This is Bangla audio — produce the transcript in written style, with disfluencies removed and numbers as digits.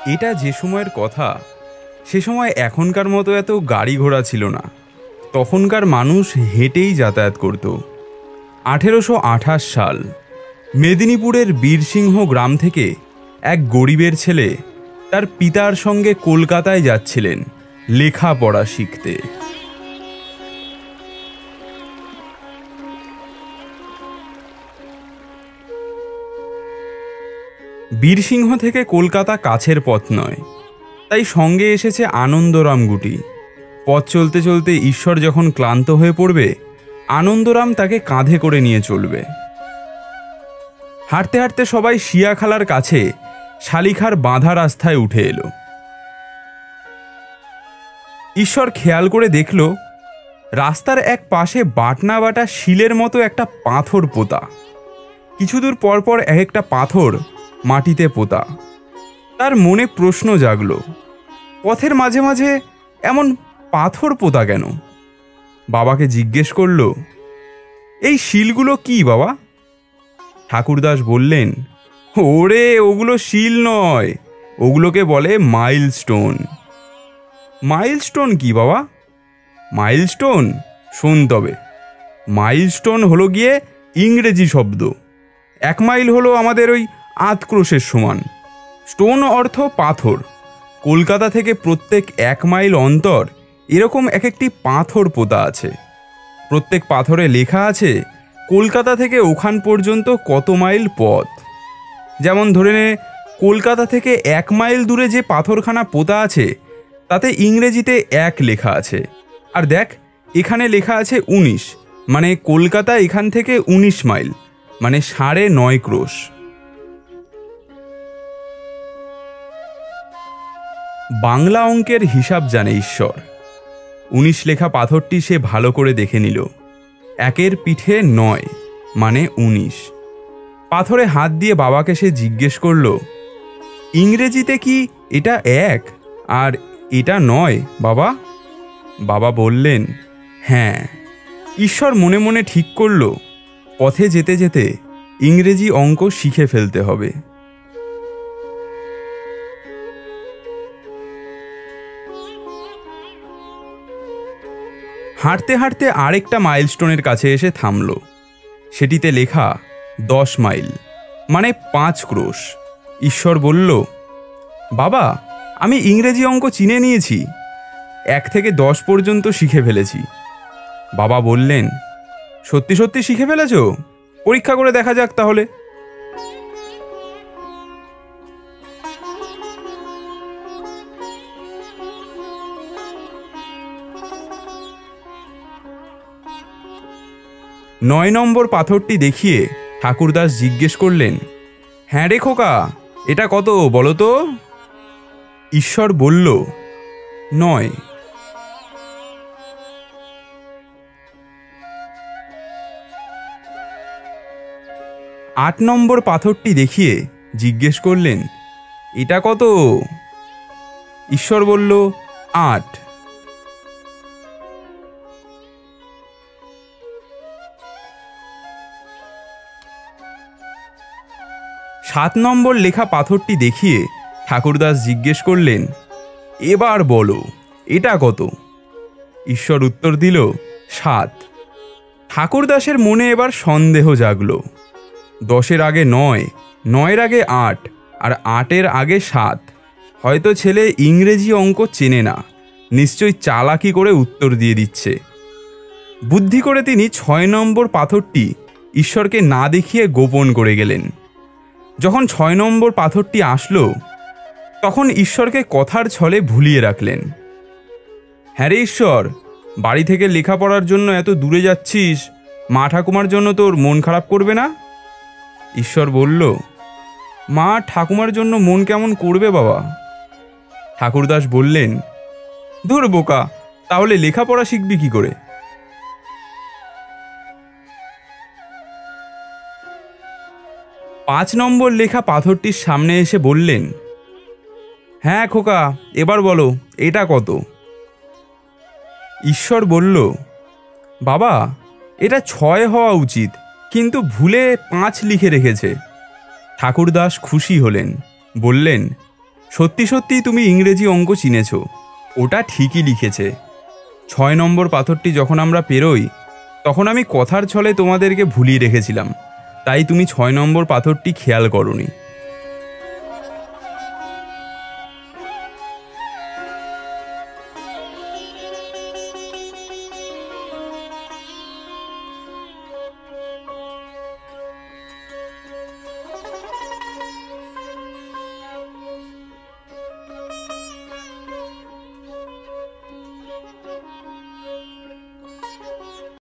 এটা যে সময়ের কথা, সে সময় এখনকার মতো এত গাড়ি ঘোড়া ছিল না। তখনকার মানুষ হেঁটেই যাতায়াত করত। 1828 সাল, মেদিনীপুরের বীরসিংহ গ্রাম থেকে এক গরিবের ছেলে তার পিতার সঙ্গে কলকাতায় যাচ্ছিলেন লেখাপড়া শিখতে। বীরসিংহ থেকে কলকাতা কাছের পথ নয়, তাই সঙ্গে এসেছে আনন্দরাম গুটি। পথ চলতে চলতে ঈশ্বর যখন ক্লান্ত হয়ে পড়বে, আনন্দরাম তাকে কাঁধে করে নিয়ে চলবে। হাঁটতে হাঁটতে সবাই শিয়াখালার কাছে শালিখার বাঁধা রাস্তায় উঠে এলো। ঈশ্বর খেয়াল করে দেখল রাস্তার এক পাশে বাটনা বাটা শিলের মতো একটা পাথর পোতা। কিছু দূর পরপর এক একটা পাথর মাটিতে পোতা। তার মনে প্রশ্ন জাগল, পথের মাঝে মাঝে এমন পাথর পোতা কেন? বাবাকে জিজ্ঞেস করল, এই শিলগুলো কি বাবা? ঠাকুরদাস বললেন, ওরে ওগুলো শিল নয়, ওগুলোকে বলে মাইলস্টোন। মাইলস্টোন কি বাবা? মাইলস্টোন শোন তবে। মাইলস্টোন হলো গিয়ে ইংরেজি শব্দ। 1 মাইল হলো আমাদের ওই 8 ক্রোশের সমান। স্টোন অর্থ পাথর। কলকাতা থেকে প্রত্যেক 1 মাইল অন্তর এরকম এক একটি পাথর পোতা আছে। প্রত্যেক পাথরে লেখা আছে কলকাতা থেকে ওখান পর্যন্ত কত মাইল পথ। যেমন ধরে নে, কলকাতা থেকে 1 মাইল দূরে যে পাথরখানা পোতা আছে তাতে ইংরেজিতে 1 লেখা আছে। আর দেখ, এখানে লেখা আছে 19, মানে কলকাতা এখান থেকে 19 মাইল, মানে 9.5 ক্রোশ। বাংলা অঙ্কের হিসাব জানে ঈশ্বর। 19 লেখা পাথরটি সে ভালো করে দেখে নিল। 1-এর পিঠে 9, মানে 19। পাথরে হাত দিয়ে বাবাকে সে জিজ্ঞেস করল, ইংরেজিতে কি এটা 1 আর এটা 9 বাবা? বাবা বললেন, হ্যাঁ। ঈশ্বর মনে মনে ঠিক করল পথে যেতে যেতে ইংরেজি অঙ্ক শিখে ফেলতে হবে। হাঁটতে হাঁটতে আরেকটা মাইলস্টোনের কাছে এসে থামল। সেটিতে লেখা 10 মাইল, মানে 5 ক্রোশ। ঈশ্বর বলল, বাবা, আমি ইংরেজি অঙ্ক চিনে নিয়েছি। 1 থেকে 10 পর্যন্ত শিখে ফেলেছি। বাবা বললেন, সত্যি সত্যি শিখে ফেলেছ? পরীক্ষা করে দেখা যাক তাহলে। নয় নম্বর পাথরটি দেখিয়ে ঠাকুরদাস জিজ্ঞেস করলেন, হ্যাঁ রে খোকা, এটা কত বলো তো? ঈশ্বর বলল, 9। 8 নম্বর পাথরটি দেখিয়ে জিজ্ঞেস করলেন, এটা কত? ঈশ্বর বলল, 8। 7 নম্বর লেখা পাথরটি দেখিয়ে ঠাকুরদাস জিজ্ঞেস করলেন, এবার বলো এটা কত? ঈশ্বর উত্তর দিল, 7। ঠাকুরদাসের মনে এবার সন্দেহ জাগল। 10-এর আগে 9, 9-এর আগে 8, আর 8-এর আগে 7। হয়তো ছেলে ইংরেজি অঙ্ক চেনে না, নিশ্চয়ই চালাকি করে উত্তর দিয়ে দিচ্ছে। বুদ্ধি করে তিনি 6 নম্বর পাথরটি ঈশ্বরকে না দেখিয়ে গোপন করে গেলেন। যখন 6 নম্বর পাথরটি আসলো, তখন ঈশ্বরকে কথার ছলে ভুলিয়ে রাখলেন। হ্যাঁ রে ঈশ্বর, বাড়ি থেকে লেখাপড়ার জন্য এত দূরে যাচ্ছিস, মা ঠাকুমার জন্য তোর মন খারাপ করবে না? ঈশ্বর বলল, মা ঠাকুমার জন্য মন কেমন করবে বাবা? ঠাকুরদাস বললেন, ধুর বোকা, তাহলে লেখাপড়া শিখবি কি করে? 5 নম্বর লেখা পাথরটির সামনে এসে বললেন, হ্যাঁ খোকা, এবার বলো এটা কত? ঈশ্বর বলল, বাবা, এটা 6 হওয়া উচিত, কিন্তু ভুলে 5 লিখে রেখেছে। ঠাকুরদাস খুশি হলেন, বললেন, সত্যি সত্যি তুমি ইংরেজি অঙ্ক চিনেছ, ওটা ঠিকই লিখেছে। 6 নম্বর পাথরটি যখন আমরা পেরোই তখন আমি কথার ছলে তোমাদেরকে ভুলিয়ে রেখেছিলাম, তাই তুমি 6 নম্বর পাথরটি খেয়াল করোনি।